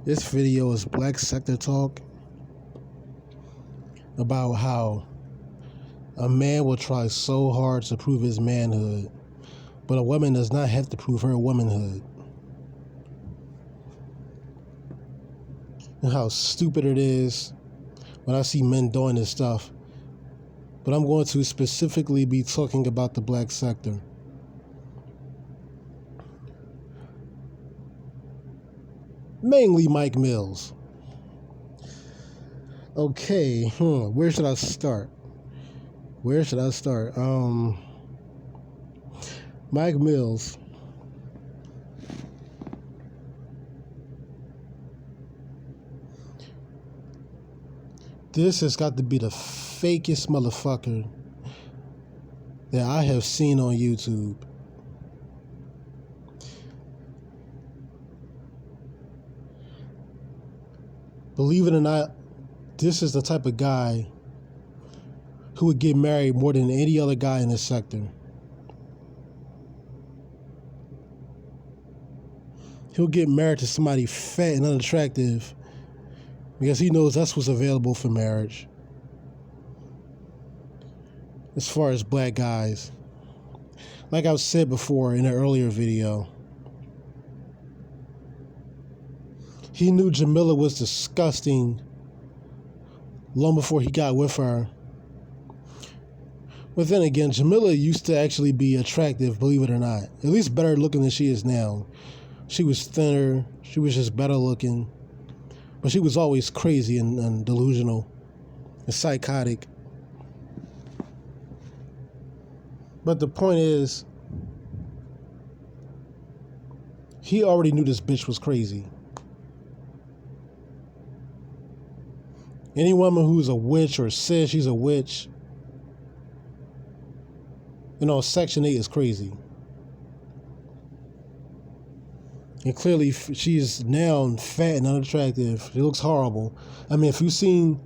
This video is Black Sector Talk about how a man will try so hard to prove his manhood, but a woman does not have to prove her womanhood. And how stupid it is when I see men doing this stuff. But I'm going to specifically be talking about the black sector. Mainly Mike Mills. Okay, where should I start? Mike Mills. This has got to be the fakest motherfucker that I have seen on YouTube. Believe it or not, this is the type of guy who would get married more than any other guy in this sector. He'll get married to somebody fat and unattractive because he knows that's what's available for marriage. As far as black guys, like I've said before in an earlier video, he knew Jamila was disgusting long before he got with her. But then again, Jamila used to actually be attractive, believe it or not. At least better looking than she is now. She was thinner, she was just better looking. But she was always crazy and delusional and psychotic. But the point is, he already knew this bitch was crazy. Any woman who's a witch or says she's a witch, Section 8 is crazy. And clearly, she's now fat and unattractive. She looks horrible. I mean, if you've seen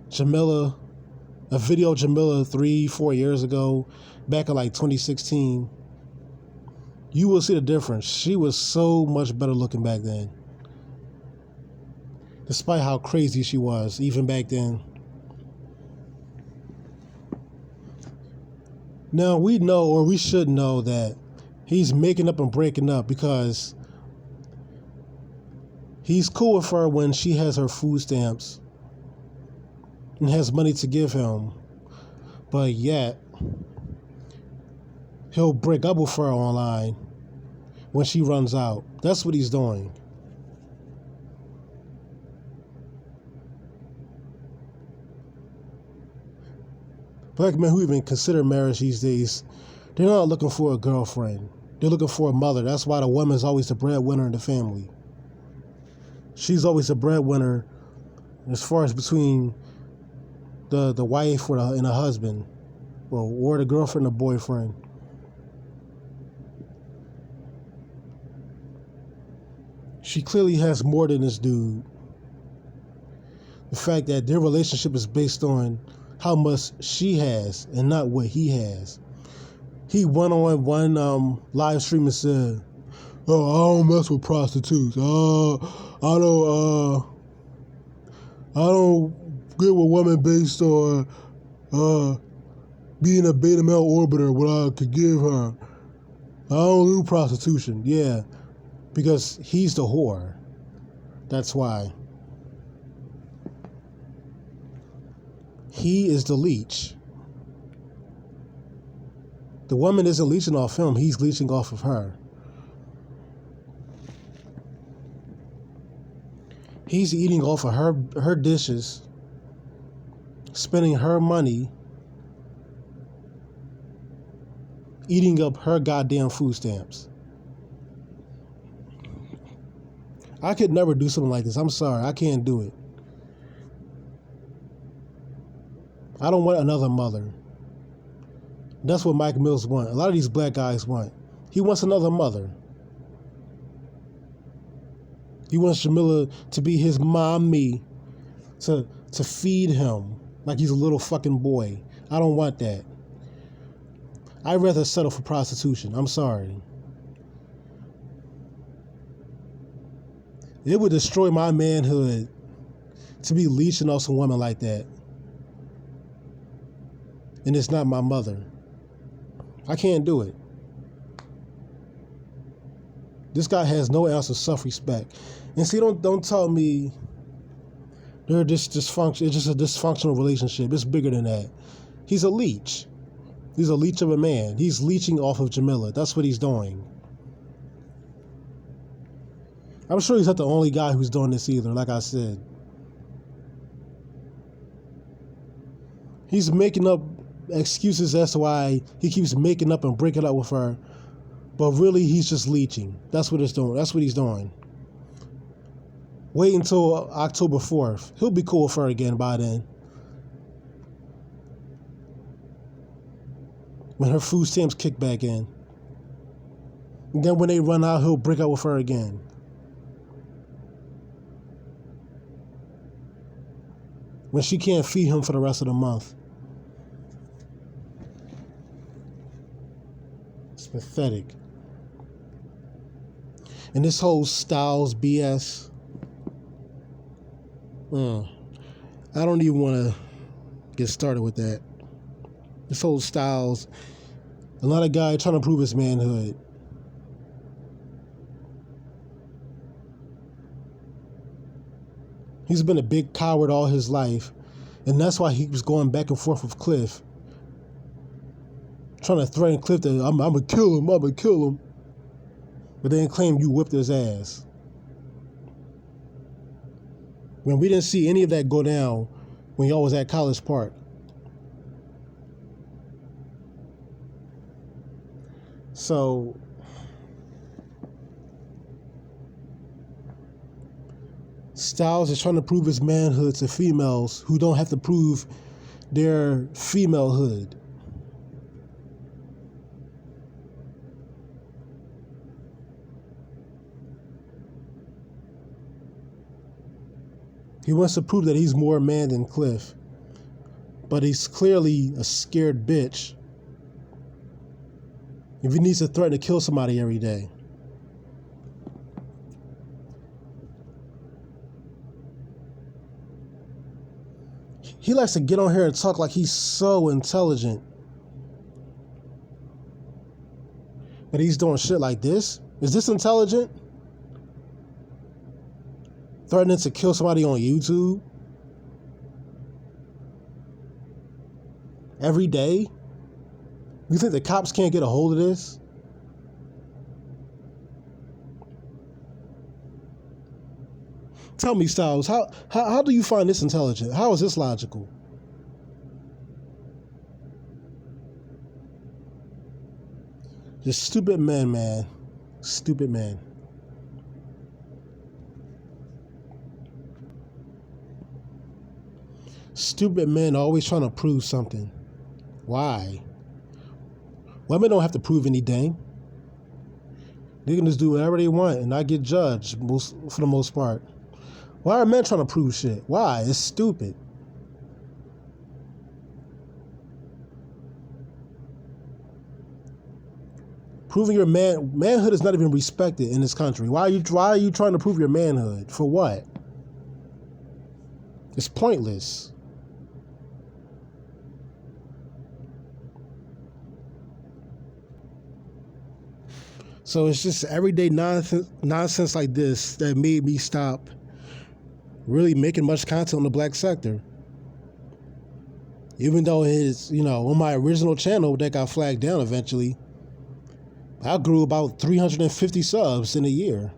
Jamila, a video of Jamila 3-4 years ago, back in like 2016, you will see the difference. She was so much better looking back then. Despite how crazy she was, even back then. Now, we know, or we should know, that he's making up and breaking up because he's cool with her when she has her food stamps and has money to give him. But yet, he'll break up with her online when she runs out. That's what he's doing. Black men who even consider marriage these days, they're not looking for a girlfriend. They're looking for a mother. That's why the woman's always the breadwinner in the family. She's always the breadwinner as far as between the wife and the husband, or the girlfriend or boyfriend. She clearly has more than this dude. The fact that their relationship is based on how much she has and not what he has. He went on one live stream and said, "Oh, I don't mess with prostitutes. I don't get with women based on being a beta male orbiter, what I could give her. I don't do prostitution." Yeah, because he's the whore. That's why. He is the leech. The woman isn't leeching off him, he's leeching off of her. He's eating off of her dishes, spending her money, eating up her goddamn food stamps. I could never do something like this. I'm sorry, I can't do it. I don't want another mother. That's what Mike Mills wants. A lot of these black guys want. He wants another mother. He wants Jamila to be his mommy, to feed him like he's a little fucking boy. I don't want that. I'd rather settle for prostitution. I'm sorry. It would destroy my manhood to be leeching off some woman like that. And it's not my mother. I can't do it. This guy has no ounce of self-respect. And see, don't tell me they're just dysfunction. It's just a dysfunctional relationship. It's bigger than that. He's a leech. He's a leech of a man. He's leeching off of Jamila. That's what he's doing. I'm sure he's not the only guy who's doing this either, like I said. He's making up excuses as to why he keeps making up and breaking up with her. But really, he's just leeching. That's what it's doing. That's what he's doing. Wait until October 4th. He'll be cool with her again by then. When her food stamps kick back in. And then when they run out, he'll break up with her again. When she can't feed him for the rest of the month. It's pathetic. And this whole Styles BS. I don't even want to get started with that. This whole Styles. Another guy trying to prove his manhood. He's been a big coward all his life. And that's why he was going back and forth with Cliff. Trying to threaten Cliff that I'm going to kill him, I'm going to kill him. But then claim you whipped his ass. When we didn't see any of that go down when y'all was at College Park. So, Styles is trying to prove his manhood to females who don't have to prove their femalehood. He wants to prove that he's more man than Cliff. But he's clearly a scared bitch if he needs to threaten to kill somebody every day. He likes to get on here and talk like he's so intelligent. But he's doing shit like this? Is this intelligent? Threatening to kill somebody on YouTube? Every day? You think the cops can't get a hold of this? Tell me, Styles, how do you find this intelligent? How is this logical? Just stupid men, man. Stupid men. Stupid men always trying to prove something. Why? Women don't have to prove anything. They can just do whatever they want and not get judged for the most part. Why are men trying to prove shit? Why? It's stupid. Proving your manhood is not even respected in this country. Why are you trying to prove your manhood? For what? It's pointless. So it's just everyday nonsense like this that made me stop really making much content on the black sector. Even though it's, on my original channel that got flagged down eventually, I grew about 350 subs in a year.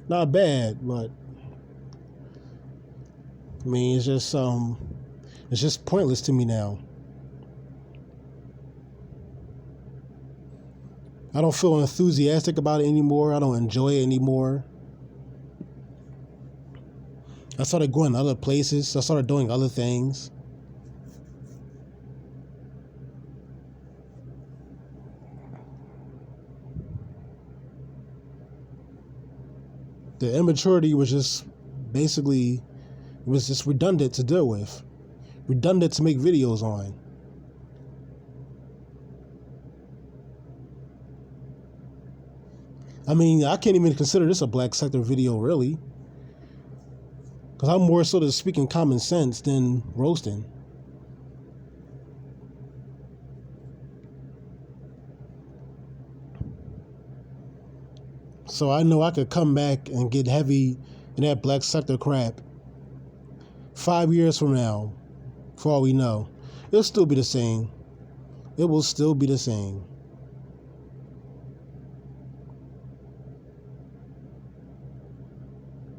Not bad, but I mean, it's just pointless to me now. I don't feel enthusiastic about it anymore. I don't enjoy it anymore. I started going other places. I started doing other things. The immaturity was just basically, it was just redundant to deal with. Redundant to make videos on. I mean, I can't even consider this a black sector video, really. Because I'm more sort of speaking common sense than roasting. So I know I could come back and get heavy in that black sector crap 5 years from now, for all we know. It'll still be the same. It will still be the same.